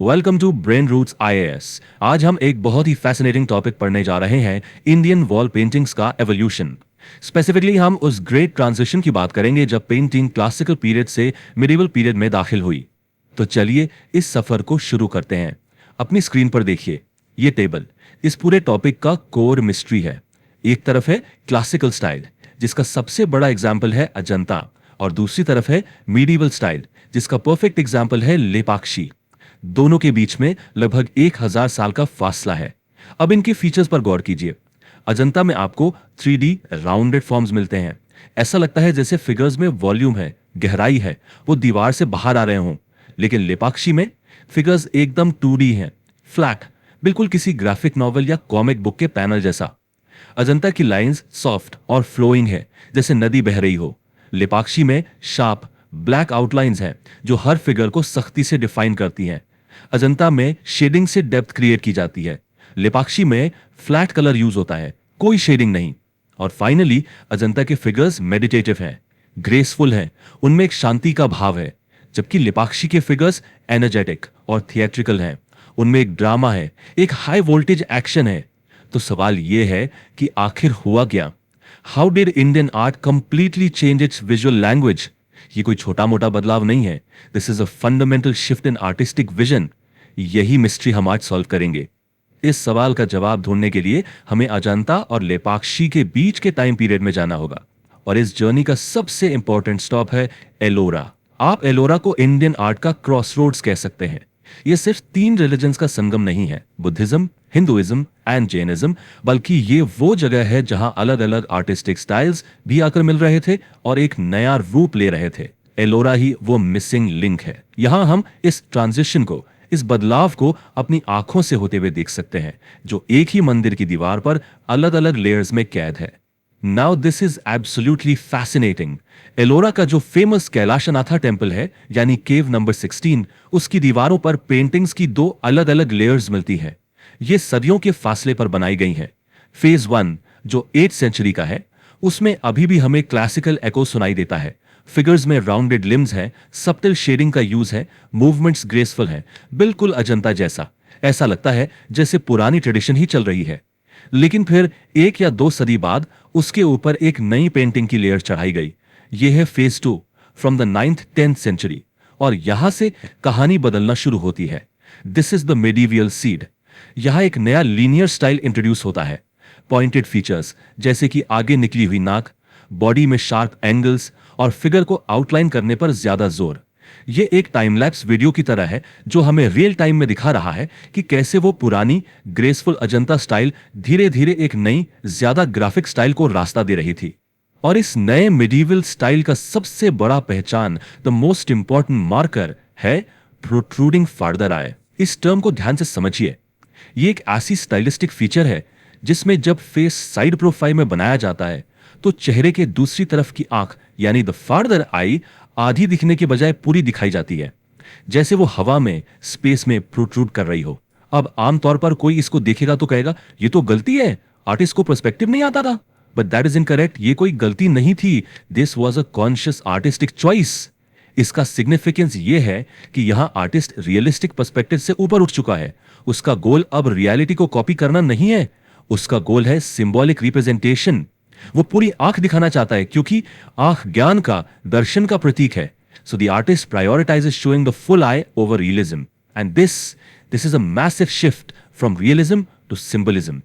Welcome to brain roots IAS. आज हम एक बहुत ही फैसिनेटिंग टॉपिक पढ़ने जा रहे हैं, इंडियन वॉल पेंटिंग्स का एवोल्यूशन। स्पेसिफिकली हम उस ग्रेट ट्रांजिशन की बात करेंगे जब पेंटिंग क्लासिकल पीरियड से मिडिवल पीरियड में दाखिल हुई। तो चलिए इस सफर को शुरू करते हैं। अपनी स्क्रीन पर देखिए ये टेबल इस पूरे टॉपिक का कोर मिस्ट्री है। एक तरफ है क्लासिकल स्टाइल, जिसका सबसे बड़ा एग्जाम्पल है अजंता, और दूसरी तरफ है मीडिवल स्टाइल, जिसका परफेक्ट एग्जाम्पल है लेपाक्षी। दोनों के बीच में लगभग 1000 साल का फासला है। अब इनके फीचर्स पर गौर कीजिए। अजंता में आपको 3D राउंडेड फॉर्म्स मिलते हैं। ऐसा लगता है जैसे फिगर्स में वॉल्यूम है, गहराई है, वो दीवार से बाहर आ रहे हों। लेकिन लेपाक्षी में फिगर्स एकदम 2D हैं, फ्लैट, बिल्कुल किसी ग्राफिक नॉवल या कॉमिक बुक के पैनल जैसा। अजंता की लाइंस सॉफ्ट और फ्लोइंग है, जैसे नदी बह रही हो। लेपाक्षी में शार्प ब्लैक आउटलाइंस हैं जो हर फिगर को सख्ती से डिफाइन करती हैं। अजंता में शेडिंग से डेप्थ क्रिएट की जाती है। लेपाक्षी में फ्लैट कलर यूज होता है, कोई शेडिंग नहीं। और फाइनली अजंता के फिगर्स मेडिटेटिव हैं, ग्रेसफुल हैं, उनमें एक शांति का भाव है। जबकि लेपाक्षी के फिगर्स एनर्जेटिक और थिएट्रिकल हैं, उनमें एक ड्रामा है, एक हाई वोल्टेज एक्शन है। तो सवाल यह है कि आखिर हुआ क्या? How did Indian art completely change it's visual language? ये कोई छोटा मोटा बदलाव नहीं है, this is a fundamental shift in artistic vision. यही मिस्ट्री हम आज सॉल्व करेंगे। इस सवाल का जवाब ढूंढने के लिए हमें अजंता और लेपाक्षी के बीच के टाइम पीरियड में जाना होगा। और इस जर्नी का सबसे इंपॉर्टेंट स्टॉप है एलोरा। आप एलोरा को इंडियन आर्ट का क्रॉसरोड्स कह सकते हैं। यह सिर्फ 3 रिलीजन्स का संगम नहीं है, बुद्धिज्म, हिंदुइज्म एंड जैनिज्म, बल्कि ये वो जगह है जहां अलग अलग आर्टिस्टिक स्टाइल्स भी आकर मिल रहे थे और एक नया रूप ले रहे थे। एलोरा ही वो मिसिंग लिंक है। यहां हम इस ट्रांजिशन को, इस बदलाव को अपनी आंखों से होते हुए देख सकते हैं, जो एक ही मंदिर की दीवार पर अलग अलग लेयर्स में कैद है। Now this is absolutely fascinating. Ellora का जो फेमस कैलाशनाथा टेम्पल है, यानी केव नंबर 16, उसकी दीवारों पर पेंटिंग्स की 2 अलग अलग लेयर्स मिलती हैं। ये सदियों के फासले पर बनाई गई हैं। फेज 1 जो 8th सेंचुरी का है, उसमें अभी भी हमें क्लासिकल एको सुनाई देता है। फिगर्स में राउंडेड लिम्स हैं, सब्टिल शेडिंग का यूज है, मूवमेंट्स ग्रेसफुल हैं, बिल्कुल अजंता जैसा। ऐसा लगता है जैसे पुरानी ट्रेडिशन ही चल रही है। लेकिन फिर 1 या 2 सदी बाद उसके ऊपर एक नई पेंटिंग की लेयर चढ़ाई गई। यह है phase 2 from the 9th-10th century, और यहां से कहानी बदलना शुरू होती है। This is the medieval seed. यहां एक नया लीनियर स्टाइल इंट्रोड्यूस होता है। पॉइंटेड फीचर्स जैसे कि आगे निकली हुई नाक, बॉडी में शार्प एंगल्स और फिगर को आउटलाइन करने पर ज्यादा जोर। यह एक टाइम लैप्स वीडियो की तरह है जो हमें रियल टाइम में दिखा रहा है कि कैसे वो पुरानी ग्रेसफुल अजंता स्टाइल धीरे धीरे एक नई, ज्यादा ग्राफिक स्टाइल को रास्ता दे रही थी। और इस नए मिडिवल स्टाइल का सबसे बड़ा पहचान, द मोस्ट इंपॉर्टेंट मार्कर, है प्रोट्रूडिंग फार्दर आई। इस टर्म को ध्यान से समझिए। ये एक ऐसी स्टाइलिस्टिक फीचर है जिसमें जब फेस साइड प्रोफाइल में बनाया जाता है तो चेहरे के दूसरी तरफ की आंख, यानी द फार्दर आई, आधी दिखने के बजाय पूरी दिखाई जाती है, जैसे वो हवा में, स्पेस में प्रोट्रूड कर रही हो। अब आमतौर पर कोई इसको देखेगा तो कहेगा ये तो गलती है, आर्टिस्ट को पर्सपेक्टिव नहीं आता था। But that is incorrect. ये कोई गलती नहीं थी, this was a conscious artistic choice. इसका सिग्निफिकेंस ये है कि यहां आर्टिस्ट रियलिस्टिक पर्सपेक्टिव से ऊपर उठ चुका है। उसका गोल अब रियलिटी को कॉपी करना नहीं है, उसका गोल है सिंबॉलिक रिप्रेजेंटेशन। वो पूरी आंख दिखाना चाहता है क्योंकि आंख ज्ञान का, दर्शन का प्रतीक है। So the artist prioritises showing the full eye over realism, and this is a massive shift from realism to symbolism.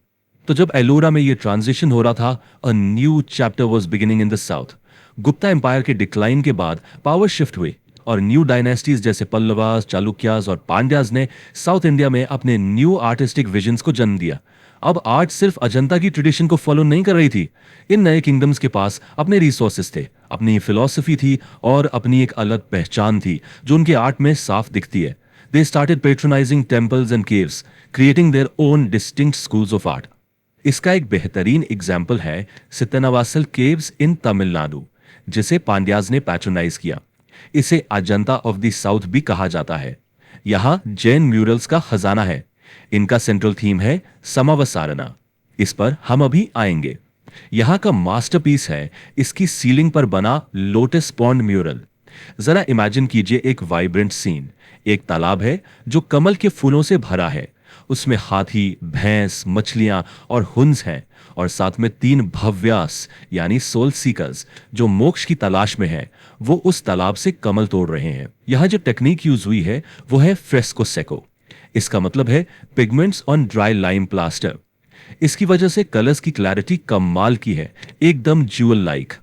तो जब एलोरा में ये ट्रांजिशन हो रहा था, a new chapter was beginning in the south. Gupta empire के डिक्लाइन के बाद पावर शिफ्ट हुई और न्यू डायनेस्टीज जैसे पल्लवास, चालुक्यास और पांड्याज ने साउथ इंडिया में अपने न्यू आर्टिस्टिक विजन्स को जन्म दिया। अब आर्ट सिर्फ अजंता की ट्रेडिशन को फॉलो नहीं कर रही थी। इन नए किंगडम्स के पास अपने रिसोर्सेस थे, अपनी फिलॉसफी थी और अपनी एक अलग पहचान थी जो उनके आर्ट में साफ दिखती है। They started patronising temples and caves, creating their own distinct schools of art. इसका एक बेहतरीन एग्जाम्पल है सितनावासल केव्स इन तमिलनाडु, जिसे पांड्याज ने पैट्रोनाइज किया। इसे अजंता ऑफ द साउथ भी कहा जाता है। यहां जैन म्यूरल्स का खजाना है। इनका सेंट्रल थीम है समावसारना। इस पर हम अभी आएंगे। यहां का मास्टरपीस है इसकी सीलिंग पर बना लोटस पॉन्ड म्यूरल। जरा इमेजिन कीजिए एक वाइब्रेंट सीन। एक तालाब है जो कमल के फूलों से भरा है। उसमें हाथी, भैंस, मछलियां और हुंस हैं, और साथ में तीन भव्यास यानी सोल सीकर्स जो मोक्ष की तलाश में हैं। वो उस तालाब से कमल तोड़ रहे हैं। यहाँ जो टेक्निक यूज हुई है वो है फ्रेस्को सेको। इसका मतलब है pigments on dry lime plaster. इसकी वजह से कलर्स की क्लैरिटी कमाल की है, एकदम ज्यूल लाइक।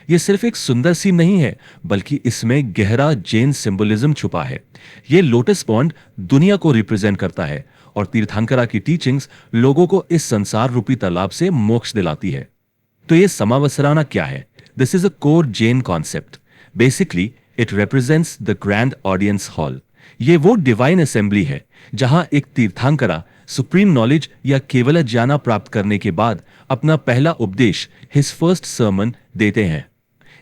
ये सिर्फ एक सुंदर सीन नहीं है, बल्कि इसमें गहरा जैन सिंबलिज्म छुपा है। ये लोटस पॉन्ड दुनिया को रिप्रेजेंट करता है, और तीर्थंकरा की टीचिंग्स लोगों को इस संसार रूपी तालाब से मोक्ष दिलाती है। तो ये समावसराना क्या है? This is a core Jain concept. Basically it represents the grand audience hall. ये वो डिवाइन असेंबली है जहां एक तीर्थंकरा सुप्रीम नॉलेज या केवल ज्ञान प्राप्त करने के बाद अपना पहला उपदेश, हिज फर्स्ट सर्मन, देते हैं।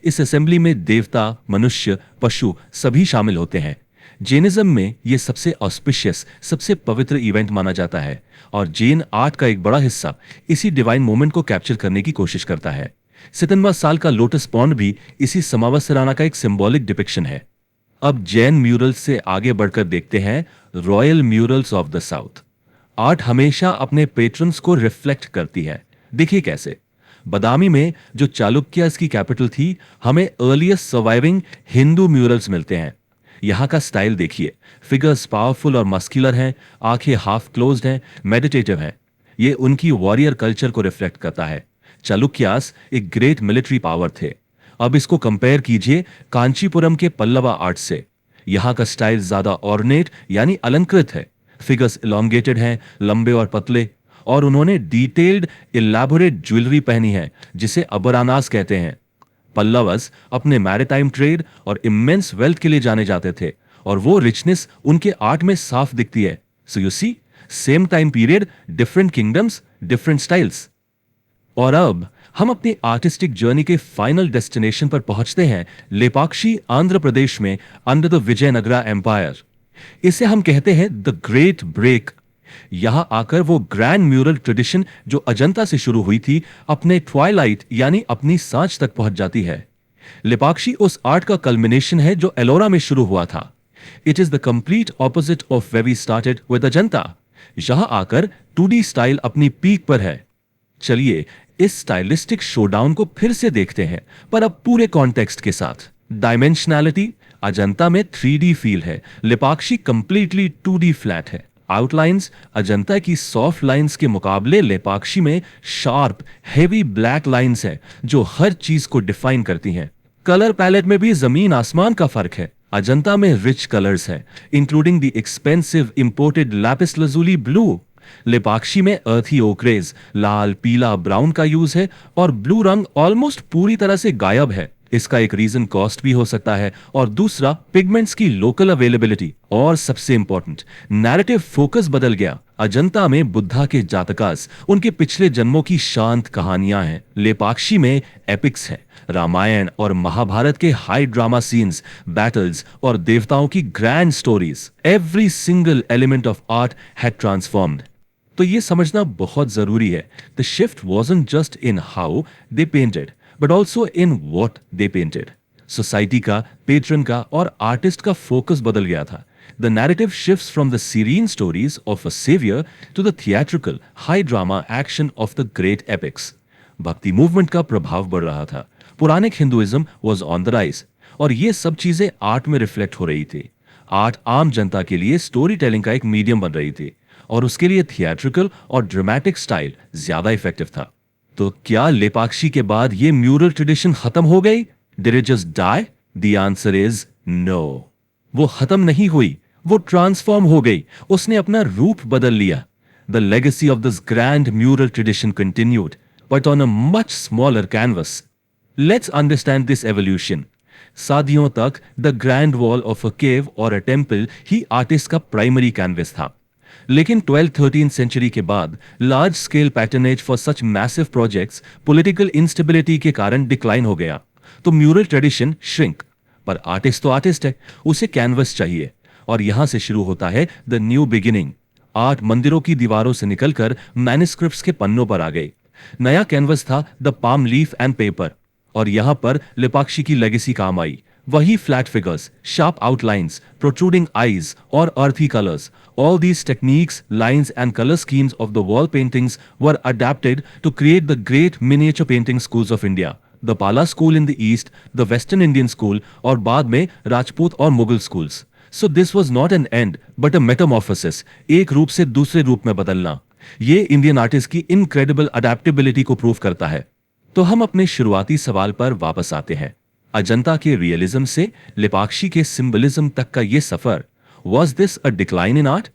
इस असेंबली में देवता, मनुष्य, पशु सभी शामिल होते हैं। जैनिज्म में यह सबसे ऑस्पिशियस, सबसे पवित्र इवेंट माना जाता है, और जैन आर्ट का एक बड़ा हिस्सा इसी डिवाइन मोमेंट को कैप्चर करने की कोशिश करता है। 57 साल का लोटस पॉन्ड भी इसी समावसराना का एक सिंबॉलिक डिपिक्शन है। अब जैन म्यूरल्स से आगे बढ़कर देखते हैं royal murals of the south. Art हमेशा अपने पेट्रन्स को रिफ्लेक्ट करती है। देखिए कैसे। बदामी में जो चालुक्यास की कैपिटल थी, हमें अर्लीस्ट सर्वाइविंग हिंदू म्यूरल्स मिलते हैं। यहाँ का स्टाइल देखिए। फिगर्स पावरफुल और मस्कुलर हैं, आंखें हाफ क्लोज्ड हैं, मेडिटेटिव हैं। ये उनकी वॉरियर कल्चर को रिफ्लेक्ट करता है। चालुक्यास एक ग्रेट मिलिट्री पावर थे। अब इसको कंपेयर कीजिए कांचीपुरम के पल्लवा आर्ट से। यहाँ का स्टाइल ज्यादा ऑर्नेट यानी अलंकृत है। फिगर्स इलोंगेटेड हैं, लंबे और पतले, और उन्होंने डिटेल्ड इलैबोरेट ज्वेलरी पहनी है जिसे अबरानास कहते हैं। पल्लवस अपने मैरिटाइम ट्रेड और इमेंस वेल्थ के लिए जाने जाते थे, और वो रिचनेस उनके आर्ट में साफ दिखती है। So you see, same time period, different kingdoms, different styles. और अब हम अपनी आर्टिस्टिक जर्नी के फाइनल डेस्टिनेशन पर पहुंचते हैं, लेपाक्षी, आंध्र प्रदेश में, अंडर द विजयनगरा एम्पायर। इसे हम कहते हैं द ग्रेट ब्रेक। यहां आकर वो ग्रैंड म्यूरल ट्रेडिशन जो अजंता से शुरू हुई थी, अपने ट्वाइलाइट यानी अपनी सांझ तक पहुंच जाती है। लेपाक्षी उस आर्ट का कल्मिनेशन है जो एलोरा में शुरू हुआ था। It is the complete opposite of where we started with Ajanta. यहां आकर 2D स्टाइल अपनी पीक पर है। चलिए इस स्टाइलिस्टिक शोडाउन को फिर से देखते हैं, पर अब पूरे कॉन्टेक्स्ट के साथ। डायमेंशनैलिटी, अजंता में 3D फील है, लेपाक्षी कंप्लीटली 2D फ्लैट है। आउटलाइंस, अजंता की सॉफ्ट लाइंस के मुकाबले लेपाक्षी में शार्प, हेवी ब्लैक लाइंस है जो हर चीज को डिफाइन करती हैं। कलर पैलेट में भी जमीन आसमान का फर्क है। अजंता में रिच कलर्स है, including the expensive imported lapis lazuli blue. Lepakshi में अर्थी ओक्रेज, लाल, पीला, ब्राउन का यूज है, और ब्लू रंग ऑलमोस्ट पूरी तरह से गायब है। इसका एक रीजन कॉस्ट भी हो सकता है, और दूसरा पिगमेंट्स की लोकल अवेलेबिलिटी, और सबसे इंपॉर्टेंट नैरेटिव फोकस बदल गया। अजंता में बुद्धा के जातकास, उनके पिछले जन्मों की शांत कहानियां हैं। लेपाक्षी में एपिक्स हैं, रामायण और महाभारत के हाई ड्रामा सीन्स, बैटल्स और देवताओं की grand stories. Every single element of art had transformed. तो ये समझना बहुत जरूरी है, the shift wasn't just in how they painted, but also in what they painted. Society का, पेट्रन का और आर्टिस्ट का फोकस बदल गया था। The narrative shifts from the serene stories of a savior to the theatrical, high drama action of the great epics. भक्ति movement का प्रभाव बढ़ रहा था। Puranic Hinduism was on the rise, और ये सब चीजें आर्ट में रिफ्लेक्ट हो रही थी। आर्ट आम जनता के लिए स्टोरी टेलिंग का एक मीडियम बन रही थी, और उसके लिए थिएट्रिकल और ड्रामेटिक स्टाइल ज्यादा इफेक्टिव था। तो क्या लेपाक्षी के बाद ये म्यूरल ट्रेडिशन खत्म हो गई? Did it just die? The answer is no. वो खत्म नहीं हुई, वो ट्रांसफॉर्म हो गई। उसने अपना रूप बदल लिया। The legacy of this grand mural tradition continued, but on a much smaller canvas. Let's understand this evolution. सदियों तक the grand wall of a cave or a temple he artist का प्राइमरी कैनवस था। लेकिन 12th-13th century के बाद large scale patronage for such massive projects political instability के कारण decline हो गया। तो म्यूरल ट्रेडिशन श्रिंक। पर आर्टिस्ट तो आर्टिस्ट है, उसे कैनवस चाहिए, और यहां से शुरू होता है द न्यू बिगिनिंग। आर्ट मंदिरों की दीवारों से निकलकर मैन्युस्क्रिप्ट्स के पन्नों पर आ गई। नया कैनवस था the palm leaf and paper, और यहां पर लेपाक्षी की लेगेसी काम आई। वही flat figures, sharp outlines, protruding eyes और earthy colors. All these techniques, lines and color schemes of the wall paintings were adapted to create the great miniature painting schools of India. The Pala school in the east, the Western Indian school और बाद में राजपूत और Mughal schools. So this was not an end but a metamorphosis. एक रूप से दूसरे रूप में बदलना. ये इंडियन आर्टिस्ट की इनक्रेडिबल अडेप्टेबिलिटी को प्रूव करता है. तो हम अपने शुरुआती सवाल पर वापस आते हैं. अजंता के रियलिज्म से लेपाक्षी के सिंबलिज्म तक का ये सफर, was this a decline in art?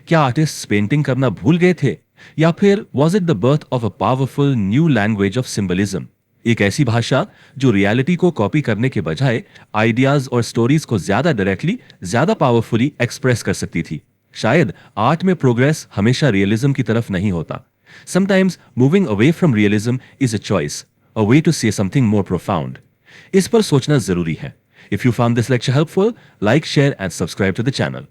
क्या आर्टिस्ट पेंटिंग करना भूल गए थे, या फिर was it the birth of a powerful new language of symbolism? एक ऐसी भाषा जो रियलिटी को कॉपी करने के बजाय आइडियाज और स्टोरीज को ज्यादा डायरेक्टली, ज्यादा पावरफुली एक्सप्रेस कर सकती थी. शायद आर्ट में प्रोग्रेस हमेशा रियलिज्म की तरफ नहीं होता. Sometimes moving away from realism is a choice, a way to say something more profound. इस पर सोचना जरूरी है. If you found this lecture helpful, like, share and subscribe to the channel.